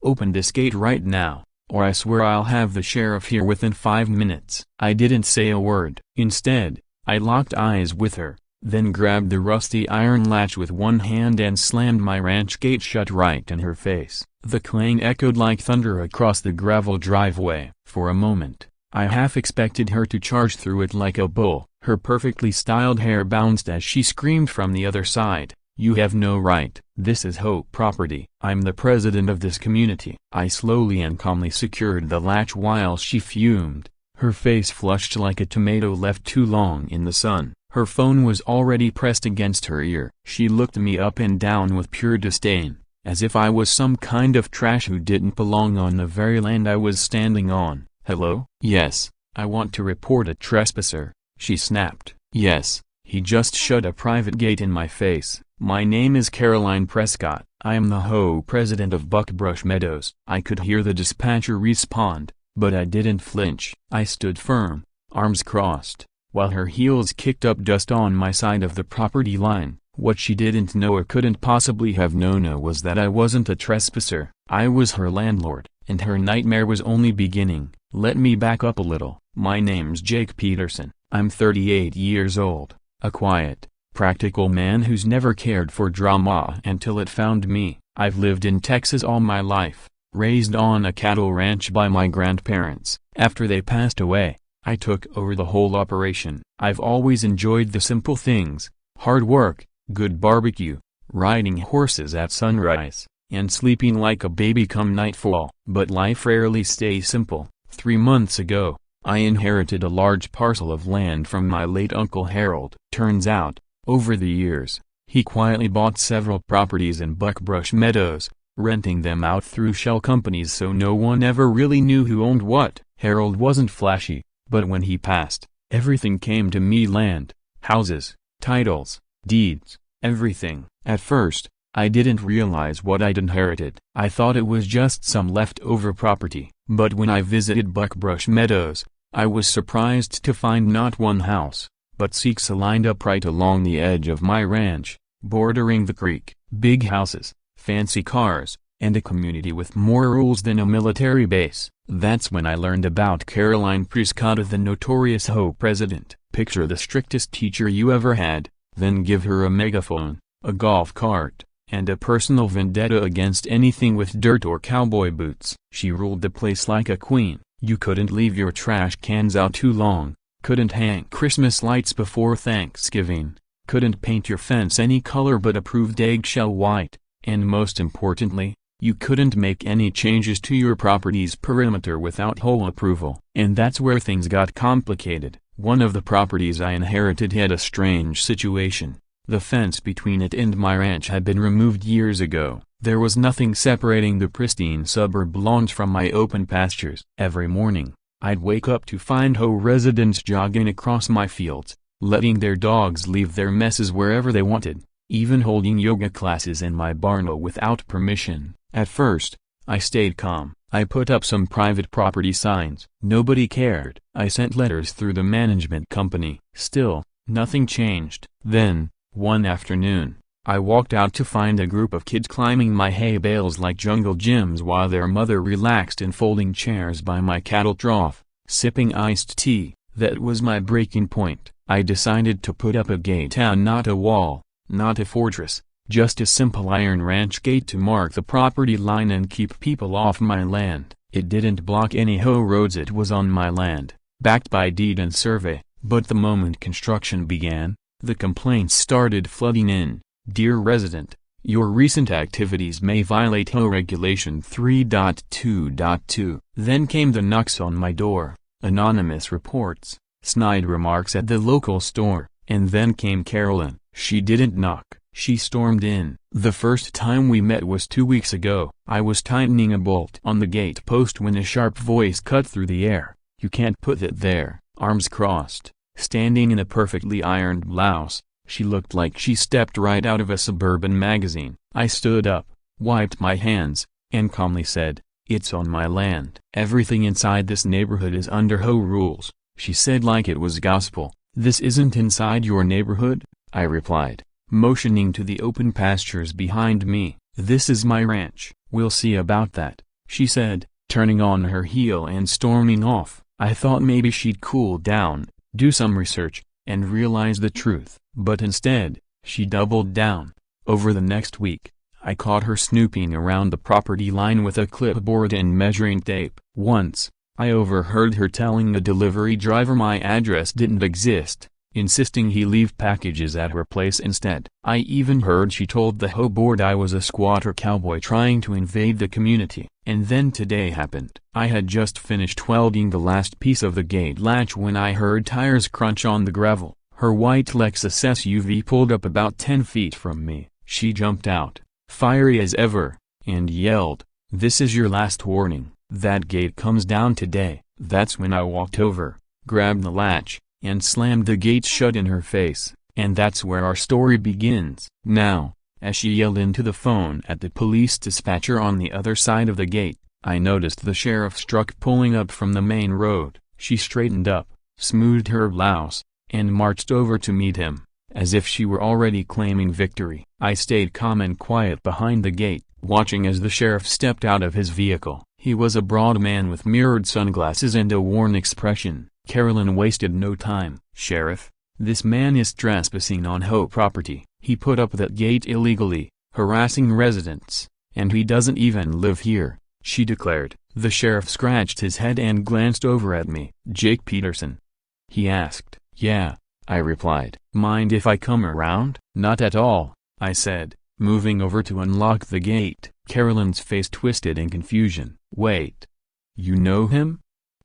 Open this gate right now, or I swear I'll have the sheriff here within 5 minutes. I didn't say a word. Instead, I locked eyes with her, then grabbed the rusty iron latch with one hand and slammed my ranch gate shut right in her face. The clang echoed like thunder across the gravel driveway. For a moment, I half expected her to charge through it like a bull. Her perfectly styled hair bounced as she screamed from the other side, "You have no right. This is HOA property. I'm the president of this community." I slowly and calmly secured the latch while she fumed, her face flushed like a tomato left too long in the sun. Her phone was already pressed against her ear. She looked me up and down with pure disdain, as if I was some kind of trash who didn't belong on the very land I was standing on. "Hello?" "Yes, I want to report a trespasser," she snapped. "Yes." He just shut a private gate in my face. "My name is Caroline Prescott. I am the HOA president of Buckbrush Meadows." I could hear the dispatcher respond, but I didn't flinch. I stood firm, arms crossed, while her heels kicked up just on my side of the property line. What she didn't know or couldn't possibly have known was that I wasn't a trespasser. I was her landlord, and her nightmare was only beginning. Let me back up a little. My name's Jake Peterson. I'm 38 years old, a quiet, practical man who's never cared for drama until it found me. I've lived in Texas all my life, raised on a cattle ranch by my grandparents. After they passed away, I took over the whole operation. I've always enjoyed the simple things: hard work, good barbecue, riding horses at sunrise, and sleeping like a baby come nightfall. But life rarely stays simple. 3 months ago, I inherited a large parcel of land from my late Uncle Harold. Turns out, over the years, he quietly bought several properties in Buckbrush Meadows, renting them out through shell companies so no one ever really knew who owned what. Harold wasn't flashy, but when he passed, everything came to me: land, houses, titles, deeds, everything. At first, I didn't realize what I'd inherited. I thought it was just some leftover property. But when I visited Buckbrush Meadows, I was surprised to find not one house, but 6 lined up right along the edge of my ranch, bordering the creek. Big houses, fancy cars, and a community with more rules than a military base. That's when I learned about Caroline Prescott, the notorious HOA president. Picture the strictest teacher you ever had, then give her a megaphone, a golf cart, and a personal vendetta against anything with dirt or cowboy boots. She ruled the place like a queen. You couldn't leave your trash cans out too long, couldn't hang Christmas lights before Thanksgiving, couldn't paint your fence any color but approved eggshell white, and most importantly, you couldn't make any changes to your property's perimeter without HOA approval. And that's where things got complicated. One of the properties I inherited had a strange situation. The fence between it and my ranch had been removed years ago. There was nothing separating the pristine suburb lawns from my open pastures. Every morning, I'd wake up to find HOA residents jogging across my fields, letting their dogs leave their messes wherever they wanted, even holding yoga classes in my barn without permission. At first, I stayed calm. I put up some private property signs. Nobody cared. I sent letters through the management company. Still, nothing changed. Then, one afternoon, I walked out to find a group of kids climbing my hay bales like jungle gyms while their mother relaxed in folding chairs by my cattle trough, sipping iced tea. That was my breaking point. I decided to put up a gate, not a wall, not a fortress, just a simple iron ranch gate to mark the property line and keep people off my land. It didn't block any HOA roads. It was on my land, backed by deed and survey. But the moment construction began, the complaints started flooding in. "Dear resident, your recent activities may violate HOA Regulation 3.2.2. Then came the knocks on my door, anonymous reports, snide remarks at the local store, and then came Carolyn. She didn't knock, she stormed in. The first time we met was 2 weeks ago. I was tightening a bolt on the gate post when a sharp voice cut through the air. "You can't put it there." Arms crossed, standing in a perfectly ironed blouse, she looked like she stepped right out of a suburban magazine. I stood up, wiped my hands, and calmly said, "It's on my land. Everything inside this neighborhood is under HOA rules," she said like it was gospel. "This isn't inside your neighborhood," I replied, motioning to the open pastures behind me. "This is my ranch." "We'll see about that," she said, turning on her heel and storming off. I thought maybe she'd cool down, do some research, and realize the truth. But instead, she doubled down. Over the next week, I caught her snooping around the property line with a clipboard and measuring tape. Once, I overheard her telling the delivery driver my address didn't exist, insisting he leave packages at her place instead. I even heard she told the HOA board I was a squatter cowboy trying to invade the community. And then today happened. I had just finished welding the last piece of the gate latch when I heard tires crunch on the gravel. Her white Lexus SUV pulled up about 10 feet from me. She jumped out, fiery as ever, and yelled, "This is your last warning. That gate comes down today." That's when I walked over, grabbed the latch, and slammed the gate shut in her face. And that's where our story begins. Now, as she yelled into the phone at the police dispatcher on the other side of the gate, I noticed the sheriff's truck pulling up from the main road. She straightened up, smoothed her blouse, and marched over to meet him, as if she were already claiming victory. I stayed calm and quiet behind the gate, watching as the sheriff stepped out of his vehicle. He was a broad man with mirrored sunglasses and a worn expression. Carolyn wasted no time. "Sheriff, this man is trespassing on HOA property. He put up that gate illegally, harassing residents, and he doesn't even live here," she declared. The sheriff scratched his head and glanced over at me. "Jake Peterson?" he asked. "Yeah," I replied. "Mind if I come around?" "Not at all," I said, moving over to unlock the gate. Carolyn's face twisted in confusion. "Wait. You know him?"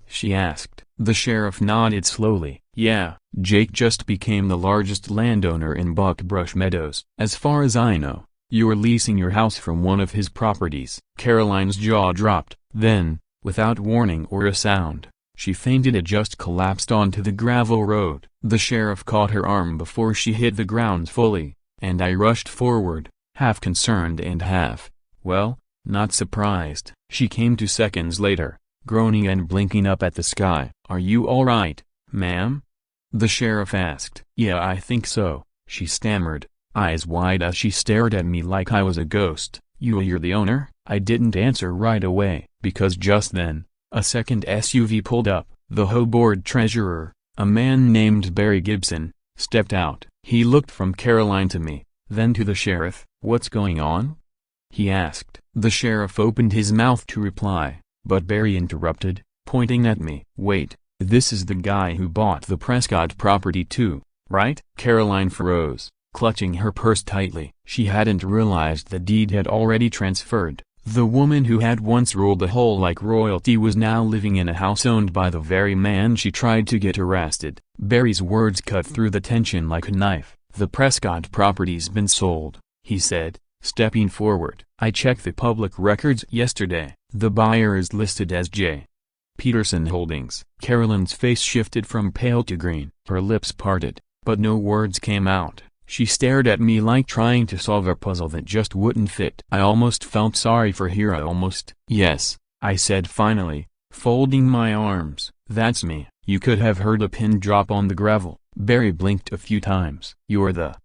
she asked. The sheriff nodded slowly. "Yeah, Jake just became the largest landowner in Buckbrush Meadows. As far as I know, you're leasing your house from one of his properties." Caroline's jaw dropped. Then, without warning or a sound, she fainted and just collapsed onto the gravel road. The sheriff caught her arm before she hit the ground fully, and I rushed forward, half concerned and half, well, not surprised. She came to seconds later, groaning and blinking up at the sky. "Are you all right, ma'am?" the sheriff asked. "Yeah, I think so," she stammered, eyes wide as she stared at me like I was a ghost. You're the owner?" I didn't answer right away, because just then, a second SUV pulled up. The HOA board treasurer, a man named Barry Gibson, stepped out. He looked from Caroline to me, then to the sheriff. "What's going on?" he asked. The sheriff opened his mouth to reply, but Barry interrupted, pointing at me. "Wait, this is the guy who bought the Prescott property too, right?" Caroline froze, clutching her purse tightly. She hadn't realized the deed had already transferred. The woman who had once ruled the HOA like royalty was now living in a house owned by the very man she tried to get arrested. Barry's words cut through the tension like a knife. "The Prescott property's been sold," he said, stepping forward. "I checked the public records yesterday. The buyer is listed as J. Peterson Holdings." Carolyn's face shifted from pale to green. Her lips parted, but no words came out. She stared at me like trying to solve a puzzle that just wouldn't fit. I almost felt sorry for her. Almost. "Yes," I said finally, folding my arms. "That's me." You could have heard a pin drop on the gravel. Barry blinked a few times. "You're the...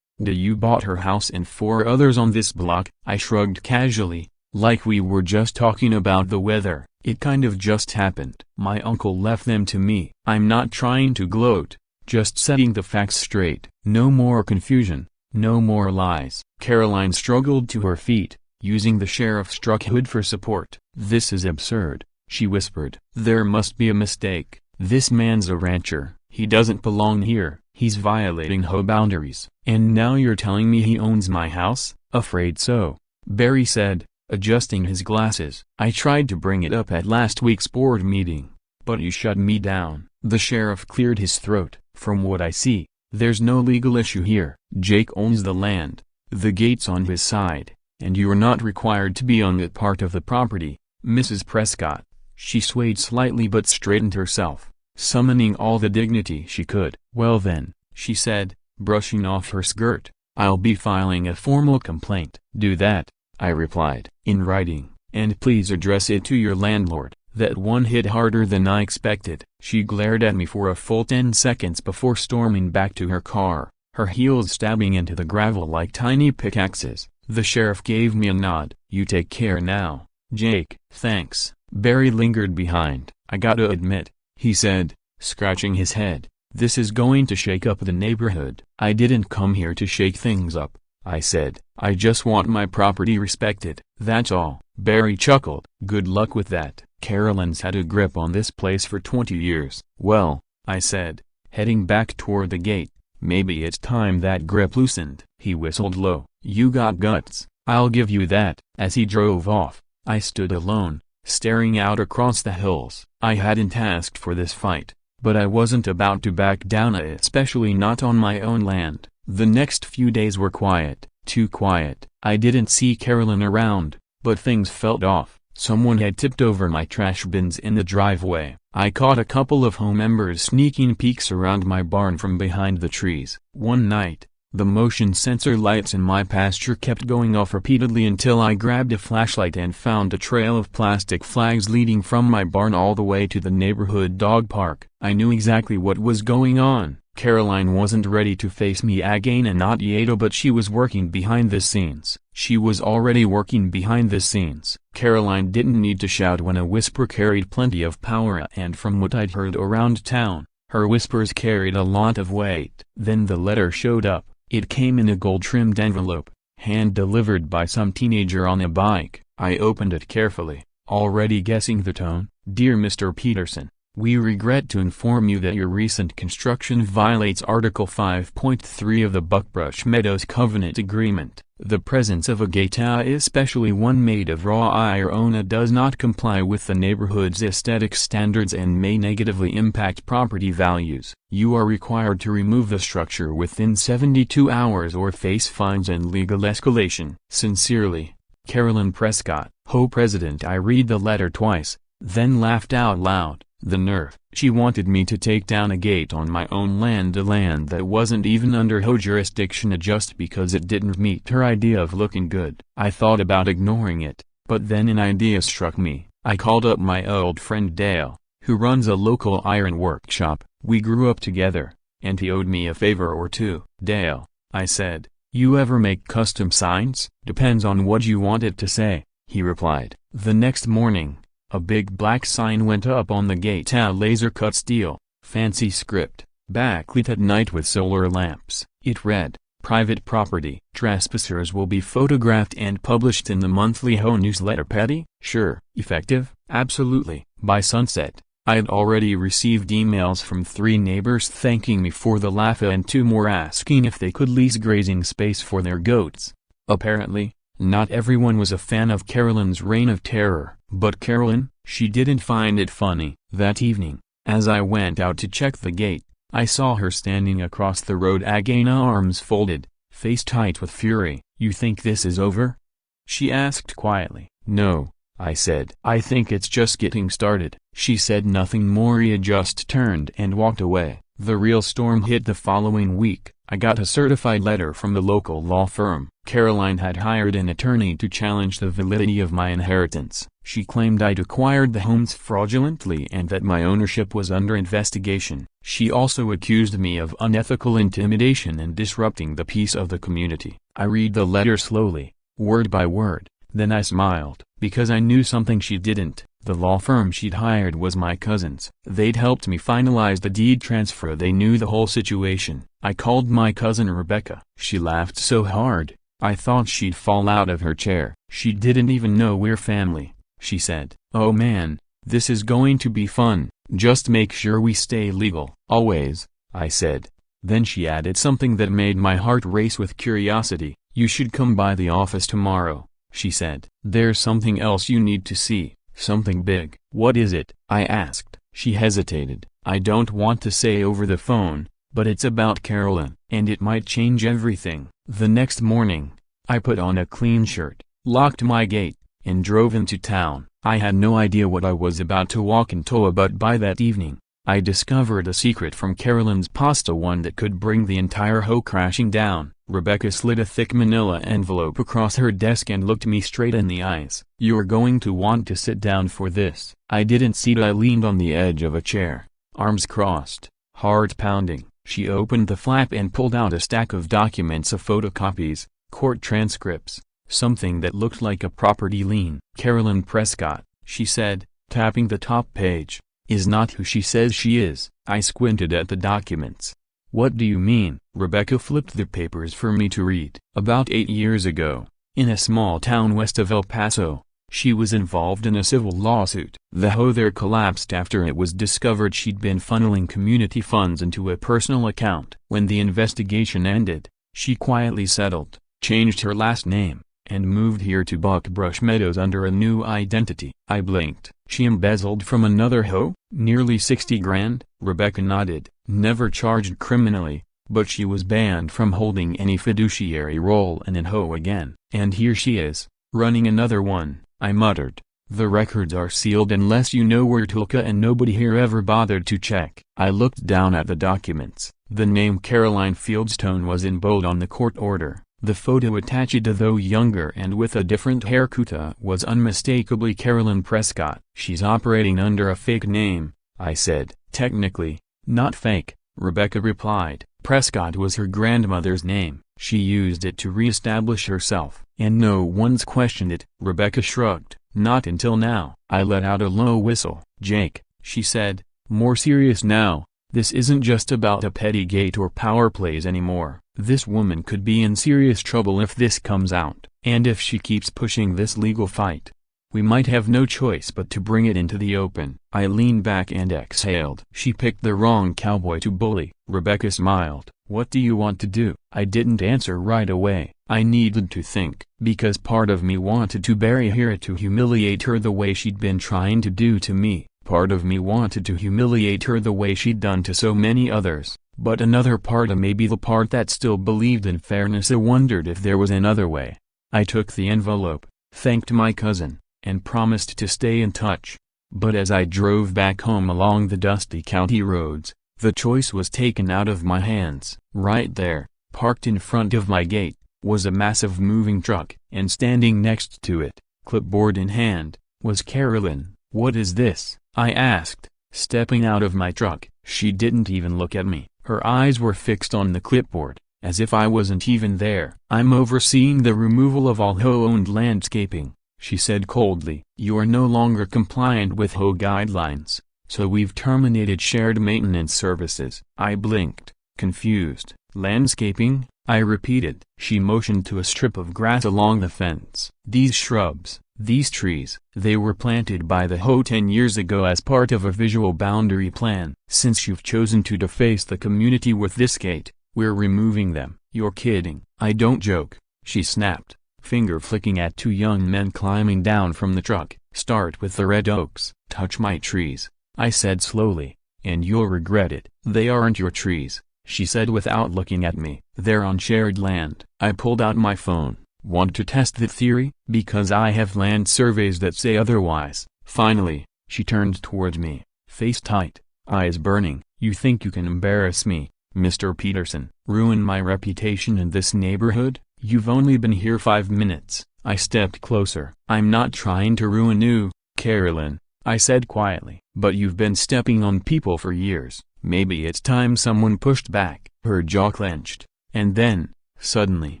You bought her house and 4 others on this block?" I shrugged casually, like we were just talking about the weather. "It kind of just happened. My uncle left them to me." I'm not trying to gloat, just setting the facts straight. No more confusion, no more lies. Caroline struggled to her feet, using the sheriff's truck hood for support. "This is absurd," she whispered. "There must be a mistake. This man's a rancher. He doesn't belong here. He's violating HOA boundaries. And now you're telling me he owns my house?" "Afraid so," Barry said, adjusting his glasses. "I tried to bring it up at last week's board meeting, but you shut me down." The sheriff cleared his throat. "From what I see, there's no legal issue here. Jake owns the land, the gate's on his side, and you're not required to be on that part of the property, Mrs. Prescott." She swayed slightly but straightened herself, summoning all the dignity she could. "Well then," she said, brushing off her skirt, "I'll be filing a formal complaint." "Do that," I replied, "in writing, and please address it to your landlord." That one hit harder than I expected. She glared at me for a full 10 seconds before storming back to her car, her heels stabbing into the gravel like tiny pickaxes. The sheriff gave me a nod. "You take care now, Jake, thanks. Barry lingered behind. I gotta admit, he said, scratching his head, this is going to shake up the neighborhood. I didn't come here to shake things up, I said. I just want my property respected, that's all. Barry chuckled. Good luck with that. Carolyn's had a grip on this place for 20 years. Well, I said, heading back toward the gate, maybe it's time that grip loosened. He whistled low. You got guts, I'll give you that. As he drove off, I stood alone, staring out across the hills. I hadn't asked for this fight, but I wasn't about to back down, especially not on my own land. The next few days were quiet, too quiet. I didn't see Carolyn around, but things felt off. Someone had tipped over my trash bins in the driveway. I caught a couple of home members sneaking peeks around my barn from behind the trees. One night, the motion sensor lights in my pasture kept going off repeatedly until I grabbed a flashlight and found a trail of plastic flags leading from my barn all the way to the neighborhood dog park. I knew exactly what was going on. Caroline wasn't ready to face me again, and not yet, but she was working behind the scenes. She was already working behind the scenes. Caroline didn't need to shout when a whisper carried plenty of power, and from what I'd heard around town, her whispers carried a lot of weight. Then the letter showed up. It came in a gold-trimmed envelope, hand-delivered by some teenager on a bike. I opened it carefully, already guessing the tone. Dear Mr. Peterson, we regret to inform you that your recent construction violates Article 5.3 of the Buckbrush Meadows Covenant Agreement. The presence of a gate, especially one made of raw iron, does not comply with the neighborhood's aesthetic standards and may negatively impact property values. You are required to remove the structure within 72 hours or face fines and legal escalation. Sincerely, Carolyn Prescott, HOA President. I read the letter twice, then laughed out loud. The nerve. She wanted me to take down a gate on my own land, a land that wasn't even under HOA jurisdiction, just because it didn't meet her idea of looking good. I thought about ignoring it, but then an idea struck me. I called up my old friend Dale, who runs a local iron workshop. We grew up together, and he owed me a favor or two. Dale, I said, you ever make custom signs? Depends on what you want it to say, he replied. The next morning, a big black sign went up on the gate, laser-cut steel, fancy script, backlit at night with solar lamps. It read, private property. Trespassers will be photographed and published in the monthly HOA newsletter. Petty? Sure. Effective? Absolutely. By sunset, I'd already received emails from 3 neighbors thanking me for the laugh and 2 more asking if they could lease grazing space for their goats. Apparently, not everyone was a fan of Carolyn's reign of terror. But Carolyn, she didn't find it funny. That evening, as I went out to check the gate, I saw her standing across the road, arms folded, face tight with fury. You think this is over? She asked quietly. No, I said. I think it's just getting started. She said nothing more. He just turned and walked away. The real storm hit the following week. I got a certified letter from the local law firm. Caroline had hired an attorney to challenge the validity of my inheritance. She claimed I'd acquired the homes fraudulently and that my ownership was under investigation. She also accused me of unethical intimidation and disrupting the peace of the community. I read the letter slowly, word by word, then I smiled, because I knew something she didn't. The law firm she'd hired was my cousin's. They'd helped me finalize the deed transfer. They knew the whole situation. I called my cousin Rebecca. She laughed so hard, I thought she'd fall out of her chair. She didn't even know we're family, she said. Oh man, this is going to be fun. Just make sure we stay legal. Always, I said. Then she added something that made my heart race with curiosity. You should come by the office tomorrow, she said. There's something else you need to see. Something big. What is it? I asked. She hesitated. I don't want to say over the phone, but it's about Carolyn, and it might change everything. The next morning, I put on a clean shirt, locked my gate, and drove into town. I had no idea what I was about to walk into, but by that evening, I discovered a secret from Carolyn's pasta, one that could bring the entire HOA crashing down. Rebecca slid a thick manila envelope across her desk and looked me straight in the eyes. You're going to want to sit down for this. I didn't see it. I leaned on the edge of a chair, arms crossed, heart pounding. She opened the flap and pulled out a stack of documents, of photocopies, court transcripts, something that looked like a property lien. Carolyn Prescott, she said, tapping the top page, is not who she says she is. I squinted at the documents. What do you mean? Rebecca flipped the papers for me to read. About 8 years ago, in a small town west of El Paso, she was involved in a civil lawsuit. The HOA there collapsed after it was discovered she'd been funneling community funds into a personal account. When the investigation ended, she quietly settled, changed her last name, and moved here to Buckbrush Meadows under a new identity. I blinked. She embezzled from another HOA? Nearly 60 grand? Rebecca nodded. Never charged criminally, but she was banned from holding any fiduciary role in an HOA again. And here she is, running another one. I muttered. The records are sealed unless you know where to look, and nobody here ever bothered to check. I looked down at the documents. The name Caroline Fieldstone was in bold on the court order. The photo attached, though younger and with a different haircut, was unmistakably Carolyn Prescott. She's operating under a fake name, I said. Technically, not fake, Rebecca replied. Prescott was her grandmother's name. She used it to re-establish herself, and no one's questioned it. Rebecca shrugged. Not until now. I let out a low whistle. Jake, she said, more serious now, this isn't just about a petty gate or power plays anymore. This woman could be in serious trouble if this comes out, and if she keeps pushing this legal fight. We might have no choice but to bring it into the open. I leaned back and exhaled. She picked the wrong cowboy to bully. Rebecca smiled. What do you want to do? I didn't answer right away. I needed to think, because part of me wanted to bury her to humiliate her the way she'd been trying to do to me. Part of me wanted to humiliate her the way she'd done to so many others. But another part of maybe the part that still believed in fairness, I wondered if there was another way. I took the envelope, thanked my cousin, and promised to stay in touch. But as I drove back home along the dusty county roads, the choice was taken out of my hands. Right there, parked in front of my gate, was a massive moving truck, and standing next to it, clipboard in hand, was Carolyn. What is this? I asked, stepping out of my truck. She didn't even look at me. Her eyes were fixed on the clipboard, as if I wasn't even there. I'm overseeing the removal of all HOA-owned landscaping, she said coldly. You are no longer compliant with HOA guidelines, so we've terminated shared maintenance services. I blinked, confused. Landscaping? I repeated. She motioned to a strip of grass along the fence. These shrubs, these trees, they were planted by the HOA 10 years ago as part of a visual boundary plan. Since you've chosen to deface the community with this gate, we're removing them. You're kidding. I don't joke, she snapped, finger flicking at 2 young men climbing down from the truck. Start with the red oaks. Touch my trees, I said slowly, and you'll regret it. They aren't your trees, she said without looking at me. They're on shared land. I pulled out my phone. Want to test the theory? Because I have land surveys that say otherwise. Finally, she turned towards me, face tight, eyes burning. You think you can embarrass me, Mr. Peterson? Ruin my reputation in this neighborhood? You've only been here 5 minutes. I stepped closer. I'm not trying to ruin you, Carolyn, I said quietly. But you've been stepping on people for years. Maybe it's time someone pushed back. Her jaw clenched. And then, suddenly,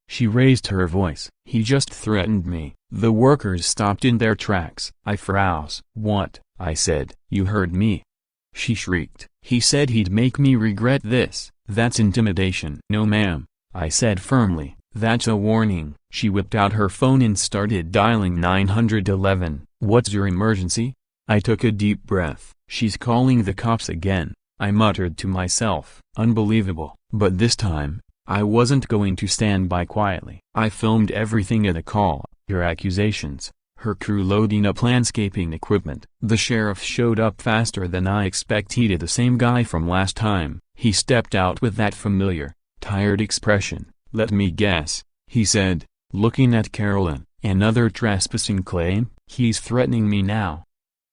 she raised her voice. He just threatened me. The workers stopped in their tracks. I froze. What? I said. You heard me. She shrieked. He said he'd make me regret this. That's intimidation. No ma'am, I said firmly. That's a warning. She whipped out her phone and started dialing 911. What's your emergency? I took a deep breath. She's calling the cops again, I muttered to myself. Unbelievable. But this time, I wasn't going to stand by quietly. I filmed everything at a call, her accusations, her crew loading up landscaping equipment. The sheriff showed up faster than I expected. The same guy from last time. He stepped out with that familiar, tired expression. Let me guess, he said, looking at Carolyn. Another trespassing claim? He's threatening me now,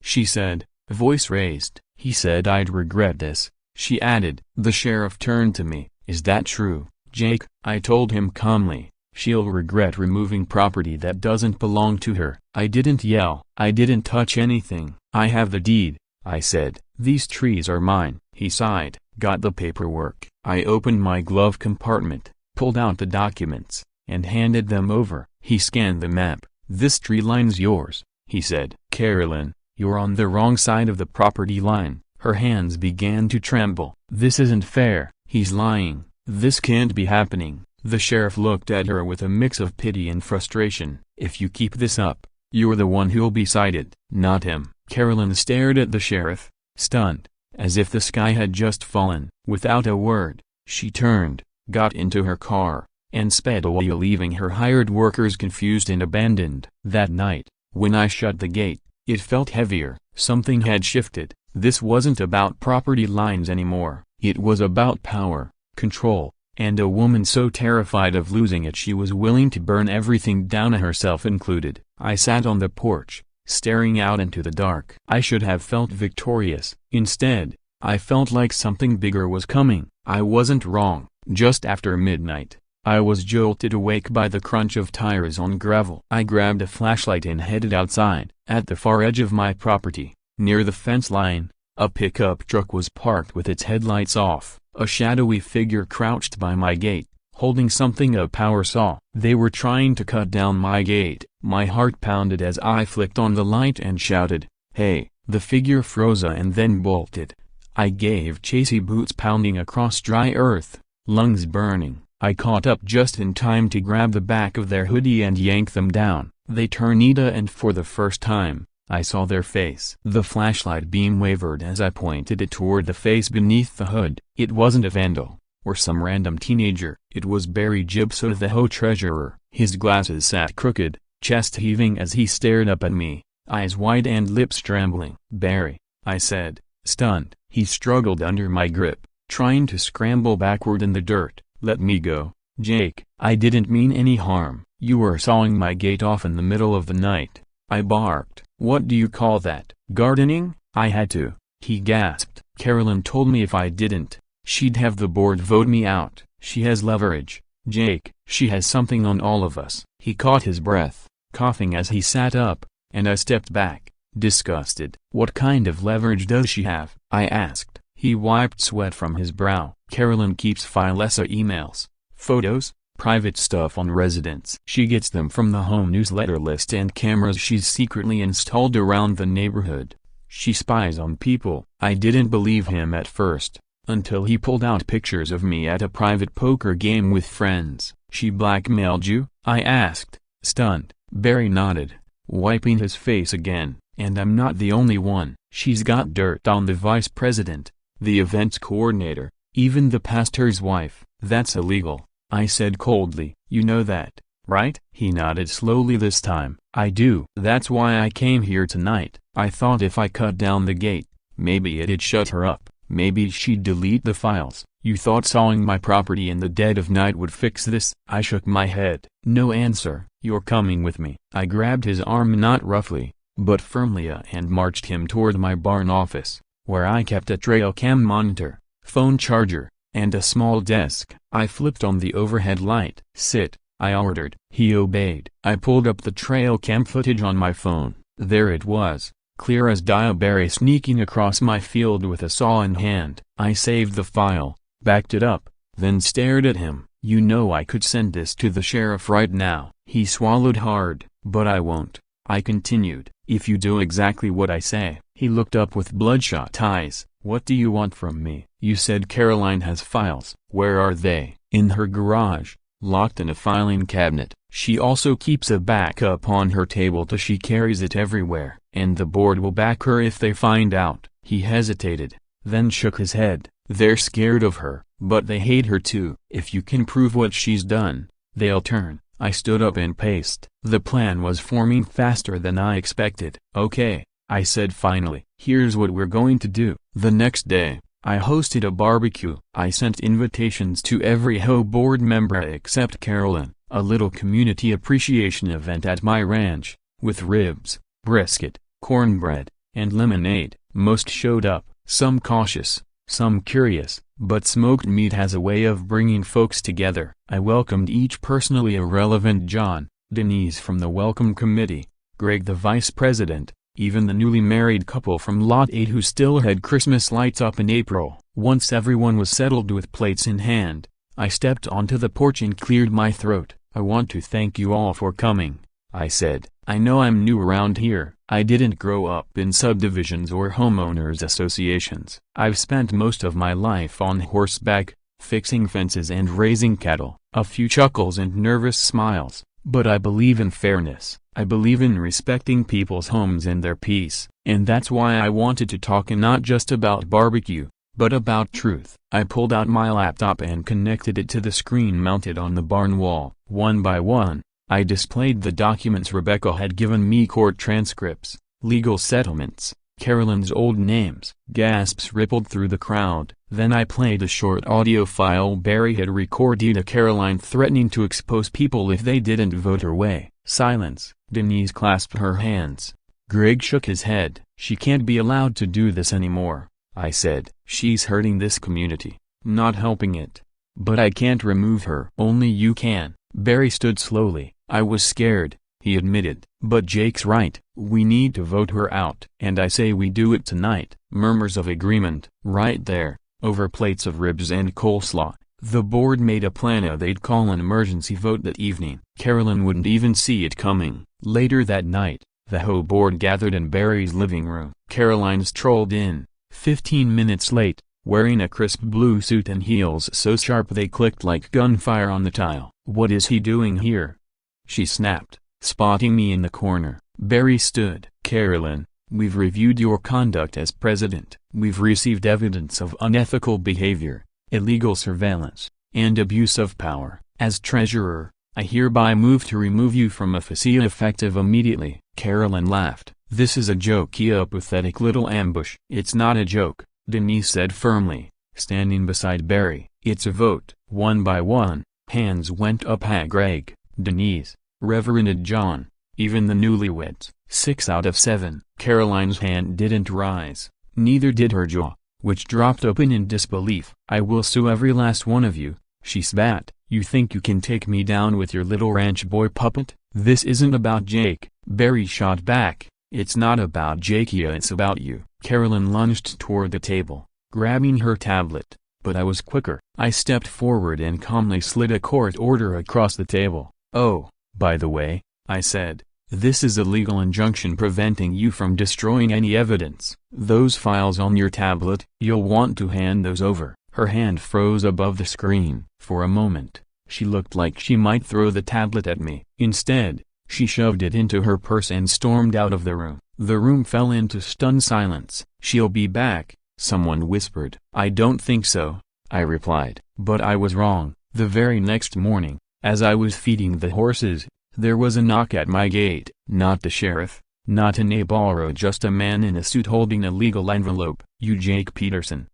she said, voice raised. He said I'd regret this, she added. The sheriff turned to me. Is that true, Jake? I told him calmly. She'll regret removing property that doesn't belong to her. I didn't yell. I didn't touch anything. I have the deed, I said. These trees are mine. He sighed. Got the paperwork. I opened my glove compartment, pulled out the documents, and handed them over. He scanned the map. "This tree line's yours," he said. "Carolyn, you're on the wrong side of the property line." Her hands began to tremble. "This isn't fair. He's lying. This can't be happening." The sheriff looked at her with a mix of pity and frustration. "If you keep this up, you're the one who'll be cited, not him." Carolyn stared at the sheriff, stunned, as if the sky had just fallen. Without a word, she turned, got into her car, and sped away, leaving her hired workers confused and abandoned. That night, when I shut the gate, it felt heavier. Something had shifted. This wasn't about property lines anymore. It was about power, control, and a woman so terrified of losing it she was willing to burn everything down, herself included. I sat on the porch, staring out into the dark. I should have felt victorious. Instead, I felt like something bigger was coming. I wasn't wrong. Just after midnight, I was jolted awake by the crunch of tires on gravel. I grabbed a flashlight and headed outside. At the far edge of my property, near the fence line, a pickup truck was parked with its headlights off. A shadowy figure crouched by my gate, holding something, a power saw. They were trying to cut down my gate. My heart pounded as I flicked on the light and shouted, "Hey!" The figure froze and then bolted. I gave chase, boots pounding across dry earth, lungs burning. I caught up just in time to grab the back of their hoodie and yank them down. They turned, and for the first time, I saw their face. The flashlight beam wavered as I pointed it toward the face beneath the hood. It wasn't a vandal, or some random teenager. It was Barry Gibson, the HOA treasurer. His glasses sat crooked, chest heaving as he stared up at me, eyes wide and lips trembling. "Barry," I said, stunned. He struggled under my grip, trying to scramble backward in the dirt. "Let me go, Jake. I didn't mean any harm. You were sawing my gate off in the middle of the night," I barked. "What do you call that? Gardening?" "I had to," he gasped. "Carolyn told me if I didn't, she'd have the board vote me out. She has leverage, Jake. She has something on all of us." He caught his breath, coughing as he sat up, and I stepped back, disgusted. "What kind of leverage does she have?" I asked. He wiped sweat from his brow. "Carolyn keeps file-essa emails, photos, private stuff on residents. She gets them from the home newsletter list and cameras she's secretly installed around the neighborhood. She spies on people." I didn't believe him at first, until he pulled out pictures of me at a private poker game with friends. "She blackmailed you?" I asked, stunned. Barry nodded, wiping his face again. "And I'm not the only one. She's got dirt on the vice president, the events coordinator, even the pastor's wife." "That's illegal," I said coldly. "You know that, right?" He nodded slowly this time. "I do. That's why I came here tonight. I thought if I cut down the gate, maybe it'd shut her up. Maybe she'd delete the files." "You thought sawing my property in the dead of night would fix this?" I shook my head. "No answer." "You're coming with me." I grabbed his arm, not roughly, but firmly, and marched him toward my barn office, where I kept a trail cam monitor, phone charger, and a small desk. I flipped on the overhead light. "Sit," I ordered. He obeyed. I pulled up the trail cam footage on my phone. There it was, clear as day, Barry sneaking across my field with a saw in hand. I saved the file, backed it up, then stared at him. "You know I could send this to the sheriff right now." He swallowed hard. "But I won't," I continued, "if you do exactly what I say." He looked up with bloodshot eyes. "What do you want from me?" "You said Caroline has files." "Where are they?" "In her garage, locked in a filing cabinet. She also keeps a backup on her table too. She carries it everywhere. And the board will back her if they find out." He hesitated, then shook his head. "They're scared of her, but they hate her too. If you can prove what she's done, they'll turn." I stood up and paced. The plan was forming faster than I expected. "Okay," I said finally. "Here's what we're going to do." The next day, I hosted a barbecue. I sent invitations to every HOA board member except Carolyn. A little community appreciation event at my ranch, with ribs, brisket, cornbread, and lemonade. Most showed up, some cautious, some curious, but smoked meat has a way of bringing folks together. I welcomed each personally irrelevant: John, Denise from the welcome committee, Greg the vice president, even the newly married couple from Lot 8 who still had Christmas lights up in April. Once everyone was settled with plates in hand, I stepped onto the porch and cleared my throat. "I want to thank you all for coming," I said. "I know I'm new around here. I didn't grow up in subdivisions or homeowners associations. I've spent most of my life on horseback, fixing fences and raising cattle." A few chuckles and nervous smiles. "But I believe in fairness. I believe in respecting people's homes and their peace, and that's why I wanted to talk, and not just about barbecue, but about truth." I pulled out my laptop and connected it to the screen mounted on the barn wall. One by one, I displayed the documents Rebecca had given me: court transcripts, legal settlements, Carolyn's old names. Gasps rippled through the crowd. Then I played a short audio file Barry had recorded of Caroline threatening to expose people if they didn't vote her way. Silence. Denise clasped her hands. Greg shook his head. "She can't be allowed to do this anymore," I said. "She's hurting this community, not helping it." "But I can't remove her." "Only you can." Barry stood slowly. "I was scared," he admitted. "But Jake's right. We need to vote her out. And I say we do it tonight." Murmurs of agreement. Right there, over plates of ribs and coleslaw, the board made a plan they'd call an emergency vote that evening. Carolyn wouldn't even see it coming. Later that night, the HOA board gathered in Barry's living room. Caroline strolled in, 15 minutes late, wearing a crisp blue suit and heels so sharp they clicked like gunfire on the tile. "What is he doing here?" she snapped, spotting me in the corner. Barry stood. "Carolyn, we've reviewed your conduct as president. We've received evidence of unethical behavior, illegal surveillance, and abuse of power. As treasurer, I hereby move to remove you from office effective immediately." Carolyn laughed. "This is a joke, a pathetic little ambush." "It's not a joke," Denise said firmly, standing beside Barry. "It's a vote." One by one, hands went up. Greg, Denise, Reverend John, even the newlyweds. 6 out of 7. Caroline's hand didn't rise. Neither did her jaw, which dropped open in disbelief. "I will sue every last one of you," she spat. "You think you can take me down with your little ranch boy puppet?" "This isn't about Jake," Barry shot back. "It's not about Jake, it's about you." Carolyn lunged toward the table, grabbing her tablet, but I was quicker. I stepped forward and calmly slid a court order across the table. "Oh, by the way," I said, "this is a legal injunction preventing you from destroying any evidence. Those files on your tablet, you'll want to hand those over." Her hand froze above the screen. For a moment, she looked like she might throw the tablet at me. Instead, she shoved it into her purse and stormed out of the room. The room fell into stunned silence. "She'll be back," someone whispered. "I don't think so," I replied. But I was wrong. The very next morning, as I was feeding the horses, there was a knock at my gate. Not the sheriff, not a Navarro, just a man in a suit holding a legal envelope. "You Jake Peterson?"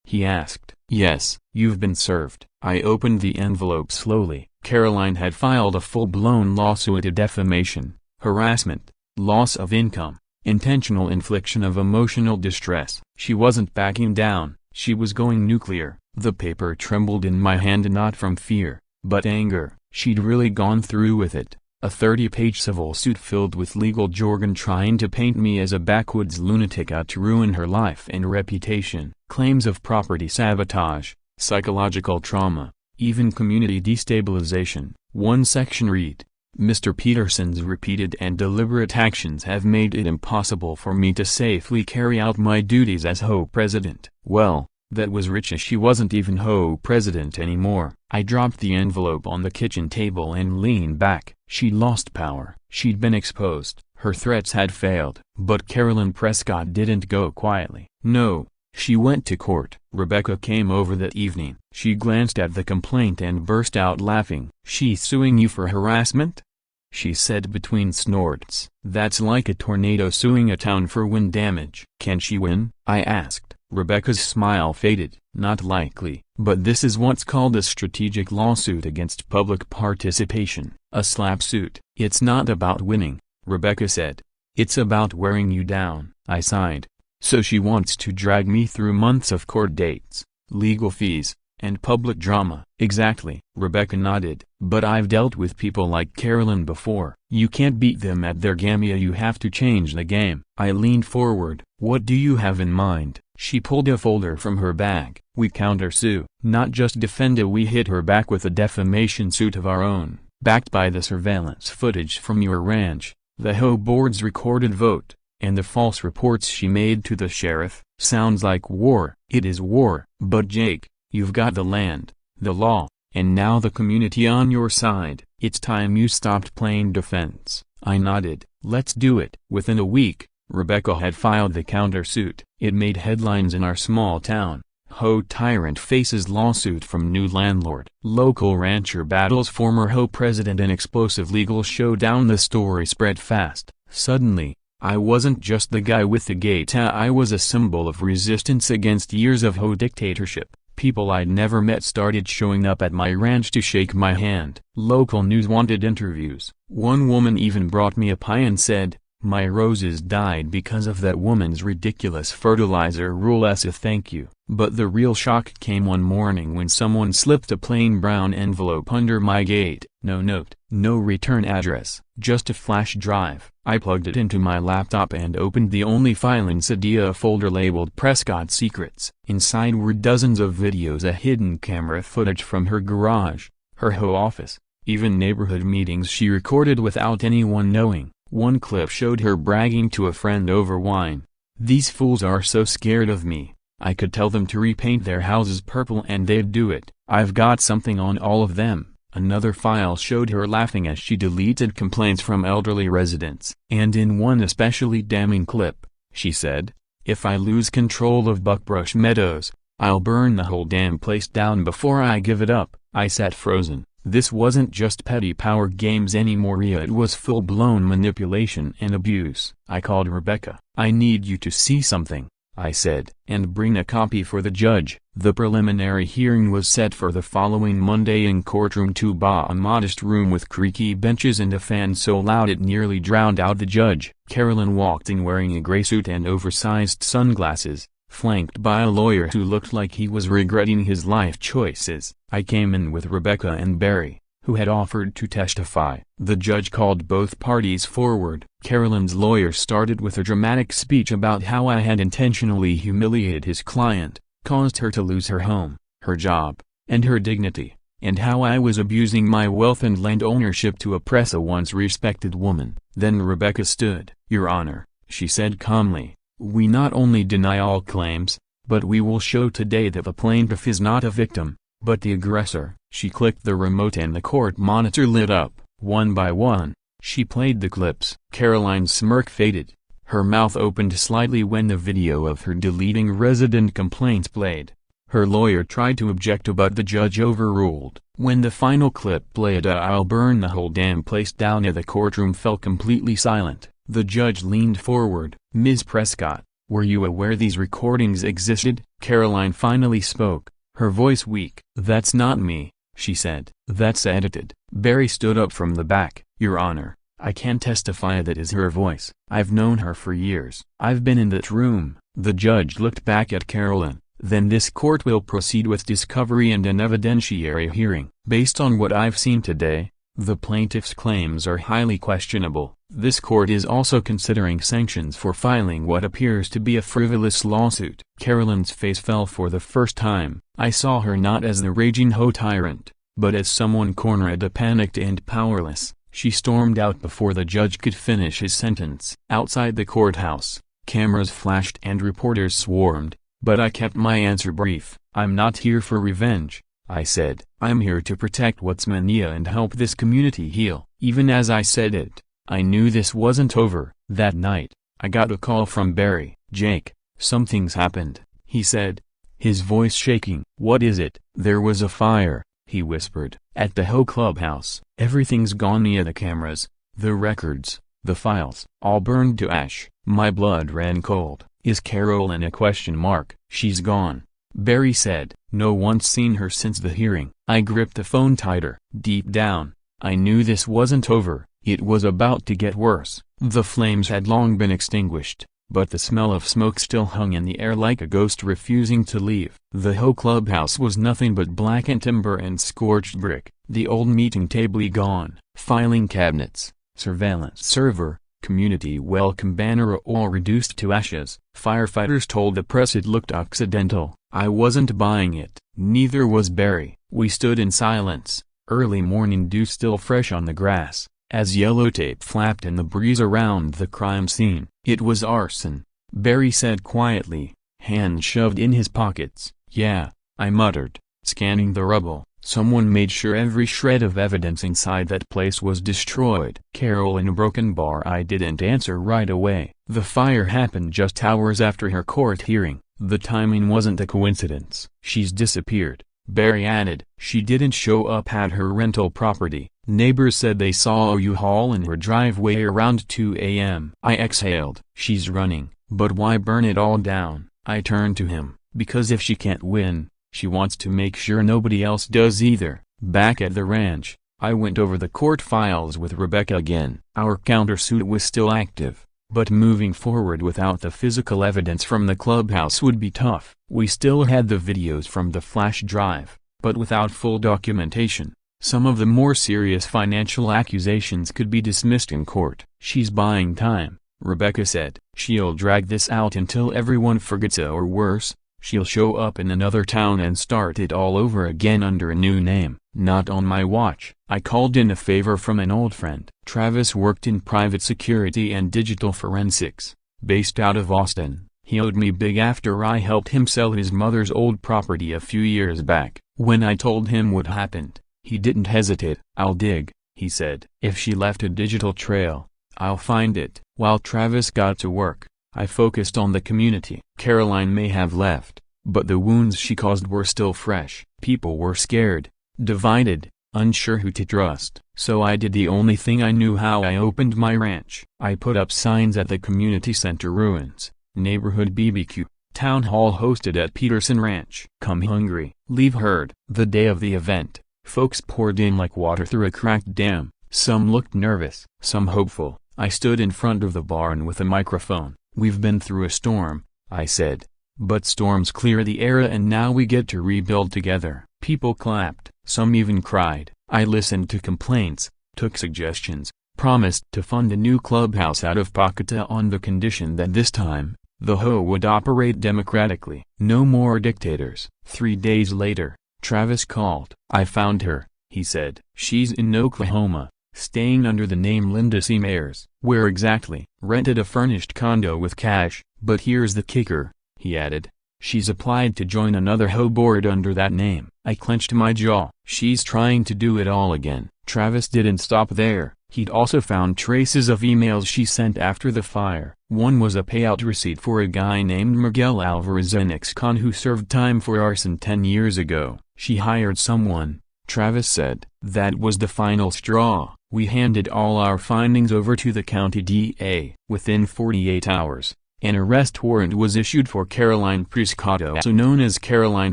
he asked. "Yes." "You've been served." I opened the envelope slowly. Caroline had filed a full-blown lawsuit of defamation, harassment, loss of income, intentional infliction of emotional distress. She wasn't backing down. She was going nuclear. The paper trembled in my hand, not from fear, but anger. She'd really gone through with it. A 30-page civil suit filled with legal jargon trying to paint me as a backwoods lunatic out to ruin her life and reputation. Claims of property sabotage, psychological trauma, even community destabilization. One section read, "Mr. Peterson's repeated and deliberate actions have made it impossible for me to safely carry out my duties as HOA president." Well, that was rich, as she wasn't even HOA president anymore. I dropped the envelope on the kitchen table and leaned back. She'd lost power. She'd been exposed. Her threats had failed. But Carolyn Prescott didn't go quietly. No, she went to court. Rebecca came over that evening. She glanced at the complaint and burst out laughing. "She's suing you for harassment?" she said between snorts. "That's like a tornado suing a town for wind damage." "Can she win?" I asked. Rebecca's smile faded. "Not likely. But this is what's called a strategic lawsuit against public participation, a slap suit." "It's not about winning," Rebecca said. "It's about wearing you down." I sighed. "So she wants to drag me through months of court dates, legal fees, and public drama." "Exactly." Rebecca nodded. "But I've dealt with people like Carolyn before. You can't beat them at their game, you have to change the game." I leaned forward. "What do you have in mind?" She pulled a folder from her bag. "We countersue. Not just defend it, we hit her back with a defamation suit of our own." backed by the surveillance footage from your ranch, the HOA board's recorded vote, and the false reports she made to the sheriff. Sounds like war. It is war. But Jake, you've got the land, the law, and now the community on your side. It's time you stopped playing defense. I nodded. Let's do it. Within a week, Rebecca had filed the countersuit. It made headlines in our small town. HOA tyrant faces lawsuit from new landlord. Local rancher battles former HOA president in explosive legal showdown. The story spread fast. Suddenly, I wasn't just the guy with the gate. I was a symbol of resistance against years of HOA dictatorship. People I'd never met started showing up at my ranch to shake my hand. Local news wanted interviews. One woman even brought me a pie and said, "My roses died because of that woman's ridiculous fertilizer rule as a thank you." But the real shock came one morning when someone slipped a plain brown envelope under my gate. No note, no return address, just a flash drive. I plugged it into my laptop and opened the only file in Cydia, a folder labeled Prescott Secrets. Inside were dozens of videos, a hidden camera footage from her garage, her HOA office, even neighborhood meetings she recorded without anyone knowing. One clip showed her bragging to a friend over wine. "These fools are so scared of me. I could tell them to repaint their houses purple and they'd do it. I've got something on all of them." Another file showed her laughing as she deleted complaints from elderly residents. And in one especially damning clip, she said, "If I lose control of Buckbrush Meadows, I'll burn the whole damn place down before I give it up." I sat frozen. This wasn't just petty power games anymore, it was full-blown manipulation and abuse. I called Rebecca. "I need you to see something," I said, "and bring a copy for the judge." The preliminary hearing was set for the following Monday in courtroom 2B, a modest room with creaky benches and a fan so loud it nearly drowned out the judge. Carolyn walked in wearing a gray suit and oversized sunglasses, flanked by a lawyer who looked like he was regretting his life choices. I came in with Rebecca and Barry, who had offered to testify. The judge called both parties forward. Carolyn's lawyer started with a dramatic speech about how I had intentionally humiliated his client, caused her to lose her home, her job, and her dignity, and how I was abusing my wealth and land ownership to oppress a once respected woman. Then Rebecca stood. "Your Honor," she said calmly, "we not only deny all claims, but we will show today that the plaintiff is not a victim, but the aggressor." She clicked the remote and the court monitor lit up. One by one, she played the clips. Caroline's smirk faded. Her mouth opened slightly when the video of her deleting resident complaints played. Her lawyer tried to object but the judge overruled. When the final clip played, "I'll burn the whole damn place down," the courtroom fell completely silent. The judge leaned forward. "Ms. Prescott, were you aware these recordings existed?" Caroline finally spoke, her voice weak. "That's not me," she said. "That's edited." Barry stood up from the back. "Your Honor, I can testify that is her voice. I've known her for years. I've been in that room." The judge looked back at Carolyn. "Then this court will proceed with discovery and an evidentiary hearing. Based on what I've seen today, the plaintiff's claims are highly questionable. This court is also considering sanctions for filing what appears to be a frivolous lawsuit." Carolyn's face fell for the first time. I saw her not as the raging HOA tyrant, but as someone cornered, panicked and powerless. She stormed out before the judge could finish his sentence. Outside the courthouse, cameras flashed and reporters swarmed, but I kept my answer brief. "I'm not here for revenge," I said. "I'm here to protect what's mine and help this community heal." Even as I said it, I knew this wasn't over. That night, I got a call from Barry. "Jake, something's happened," he said, his voice shaking. "What is it?" "There was a fire," he whispered, "at the HOA clubhouse. Everything's gone, the cameras, the records, the files, all burned to ash." My blood ran cold. "Is Carolyn a question mark?" "She's gone," Barry said. "No one's seen her since the hearing." I gripped the phone tighter. Deep down, I knew this wasn't over. It was about to get worse. The flames had long been extinguished, but the smell of smoke still hung in the air like a ghost refusing to leave. The HOA clubhouse was nothing but blackened timber and scorched brick. The old meeting table gone, filing cabinets, surveillance server, community welcome banner all reduced to ashes. Firefighters told the press it looked accidental. I wasn't buying it. Neither was Barry. We stood in silence, early morning dew still fresh on the grass, as yellow tape flapped in the breeze around the crime scene. "It was arson," Barry said quietly, hands shoved in his pockets. "Yeah," I muttered, scanning the rubble. "Someone made sure every shred of evidence inside that place was destroyed." "Carol in a broken bar." I didn't answer right away. The fire happened just hours after her court hearing. The timing wasn't a coincidence. "She's disappeared," Barry added. "She didn't show up at her rental property. Neighbors said they saw a U-Haul in her driveway around 2 a.m. I exhaled. "She's running, but why burn it all down?" I turned to him. "Because if she can't win, she wants to make sure nobody else does either." Back at the ranch, I went over the court files with Rebecca again. Our countersuit was still active, but moving forward without the physical evidence from the clubhouse would be tough. We still had the videos from the flash drive, but without full documentation, some of the more serious financial accusations could be dismissed in court. "She's buying time," Rebecca said. "She'll drag this out until everyone forgets it, or worse, she'll show up in another town and start it all over again under a new name." "Not on my watch." I called in a favor from an old friend. Travis worked in private security and digital forensics, based out of Austin. He owed me big after I helped him sell his mother's old property a few years back. When I told him what happened, he didn't hesitate. "I'll dig," he said. "If she left a digital trail, I'll find it." While Travis got to work, I focused on the community. Caroline may have left, but the wounds she caused were still fresh. People were scared, divided, unsure who to trust. So I did the only thing I knew how. I opened my ranch. I put up signs at the community center ruins, neighborhood BBQ, town hall hosted at Peterson Ranch. "Come hungry, leave herd." The day of the event, folks poured in like water through a cracked dam. Some looked nervous, some hopeful. I stood in front of the barn with a microphone. "We've been through a storm," I said. "But storms clear the air and now we get to rebuild together." People clapped, some even cried. I listened to complaints, took suggestions, promised to fund a new clubhouse out of pocket on the condition that this time, the HOA would operate democratically. No more dictators. 3 days later, Travis called. "I found her," he said. "She's in Oklahoma, staying under the name Linda C. Mayers." "Where exactly?" "Rented a furnished condo with cash, but here's the kicker," he added. "She's applied to join another HOA board under that name." I clenched my jaw. "She's trying to do it all again." Travis didn't stop there. He'd also found traces of emails she sent after the fire. One was a payout receipt for a guy named Miguel Alvarez, an ex-con who served time for arson 10 years ago. "She hired someone," Travis said. "That was the final straw." We handed all our findings over to the county DA. Within 48 hours, an arrest warrant was issued for Caroline Prescotto, also known as Caroline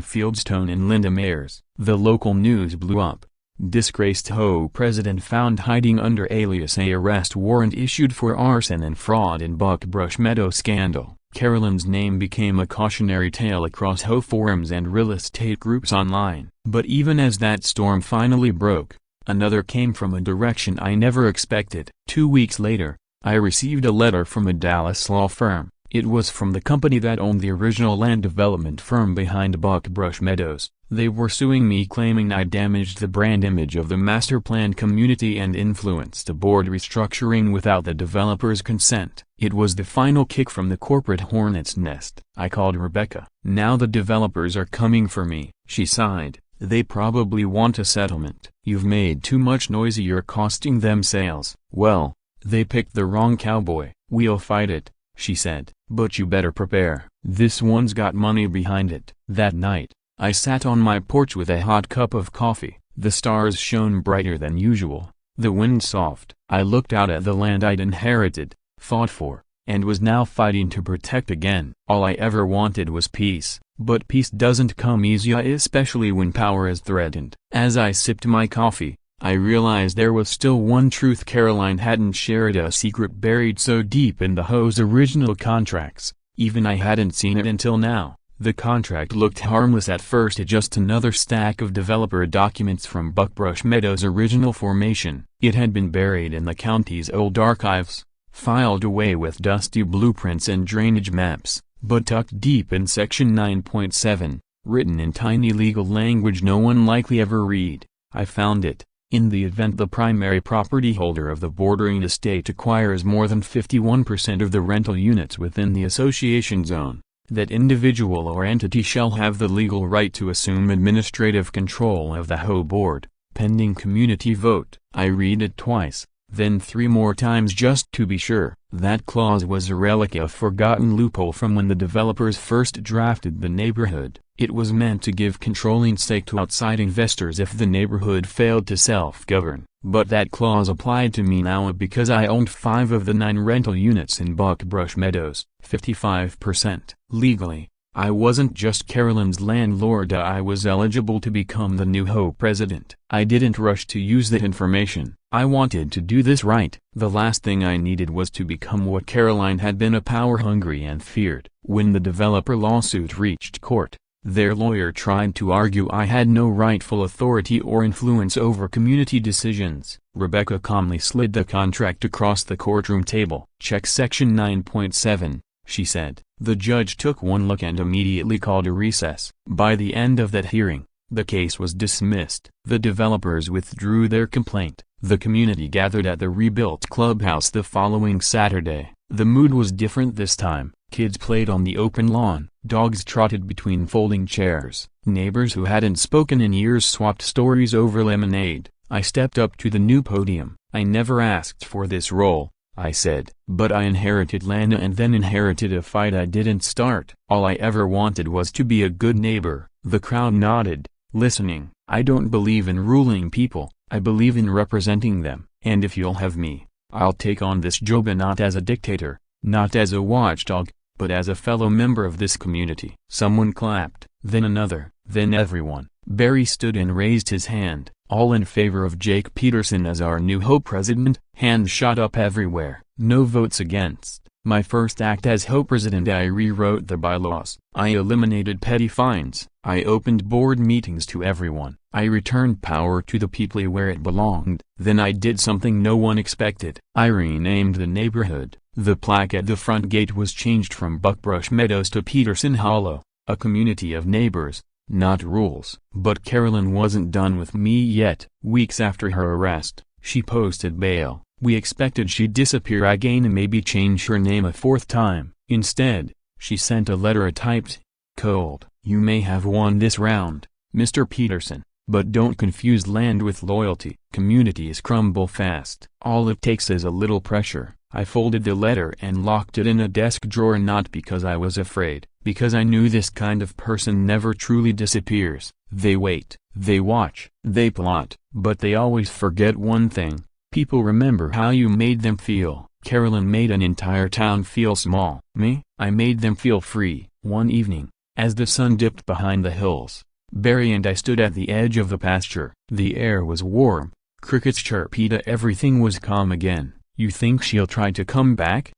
Fieldstone, and Linda Mayers. The local news blew up. Disgraced HOA president found hiding under alias. A arrest warrant issued for arson and fraud in Buckbrush Meadow scandal. Caroline's name became a cautionary tale across HOA forums and real estate groups online. But even as that storm finally broke, another came from a direction I never expected. 2 weeks later, I received a letter from a Dallas law firm. It was from the company that owned the original land development firm behind Buckbrush Meadows. They were suing me, claiming I damaged the brand image of the master plan community and influenced a board restructuring without the developer's consent. It was the final kick from the corporate hornet's nest. I called Rebecca. "Now the developers are coming for me," she sighed. "They probably want a settlement. You've made too much noise, you're costing them sales." "Well, they picked the wrong cowboy." "We'll fight it," she said. "But you better prepare. This one's got money behind it." That night, I sat on my porch with a hot cup of coffee. The stars shone brighter than usual, the wind soft. I looked out at the land I'd inherited, fought for, and was now fighting to protect again. All I ever wanted was peace, but peace doesn't come easy, especially when power is threatened. As I sipped my coffee, I realized there was still one truth Caroline hadn't shared, a secret buried so deep in the HOA's original contracts. Even I hadn't seen it until now. The contract looked harmless at first, just another stack of developer documents from Buckbrush Meadows' original formation. It had been buried in the county's old archives, filed away with dusty blueprints and drainage maps, but tucked deep in Section 9.7, written in tiny legal language no one likely ever read. I found it. In the event the primary property holder of the bordering estate acquires more than 51% of the rental units within the association zone, that individual or entity shall have the legal right to assume administrative control of the HOA board, pending community vote. I read it twice, then 3 more times just to be sure. That clause was a relic of forgotten loophole from when the developers first drafted the neighborhood. It was meant to give controlling stake to outside investors if the neighborhood failed to self-govern. But that clause applied to me now because I owned 5 of the 9 rental units in Buckbrush Meadows, 55%. Legally, I wasn't just Carolyn's landlord. I was eligible to become the new HOA president. I didn't rush to use that information. I wanted to do this right. The last thing I needed was to become what Caroline had been, a power-hungry and feared. When the developer lawsuit reached court, their lawyer tried to argue I had no rightful authority or influence over community decisions. Rebecca calmly slid the contract across the courtroom table. Check section 9.7, she said. The judge took one look and immediately called a recess. By the end of that hearing, the case was dismissed. The developers withdrew their complaint. The community gathered at the rebuilt clubhouse the following Saturday. The mood was different this time. Kids played on the open lawn, dogs trotted between folding chairs, neighbors who hadn't spoken in years swapped stories over lemonade. I stepped up to the new podium. I never asked for this role, I said, but I inherited Lana and then inherited a fight I didn't start. All I ever wanted was to be a good neighbor. The crowd nodded, listening. I don't believe in ruling people, I believe in representing them, and if you'll have me, I'll take on this job not as a dictator, not as a watchdog, but as a fellow member of this community. Someone clapped, then another, then everyone. Barry stood and raised his hand. All in favor of Jake Peterson as our new HOA president? Hands shot up everywhere. No votes against. My first act as HOA president, I rewrote the bylaws. I eliminated petty fines. I opened board meetings to everyone. I returned power to the people where it belonged. Then I did something no one expected. I renamed the neighborhood. The plaque at the front gate was changed from Buckbrush Meadows to Peterson Hollow, a community of neighbors, not rules. But Carolyn wasn't done with me yet. Weeks after her arrest, she posted bail. We expected she'd disappear again and maybe change her name a 4th time. Instead, she sent a letter typed, cold. You may have won this round, Mr. Peterson, but don't confuse land with loyalty. Communities crumble fast. All it takes is a little pressure. I folded the letter and locked it in a desk drawer, not because I was afraid, because I knew this kind of person never truly disappears. They wait, they watch, they plot, but they always forget one thing. People remember how you made them feel. Carolyn made an entire town feel small. Me? I made them feel free. One evening, as the sun dipped behind the hills, Barry and I stood at the edge of the pasture. The air was warm, crickets chirped, everything was calm again. You think she'll try to come back?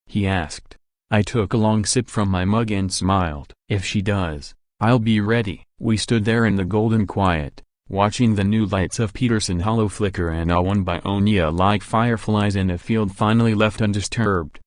He asked. I took a long sip from my mug and smiled. If she does, I'll be ready. We stood there in the golden quiet, watching the new lights of Peterson Hollow flicker and one by one like fireflies in a field finally left undisturbed.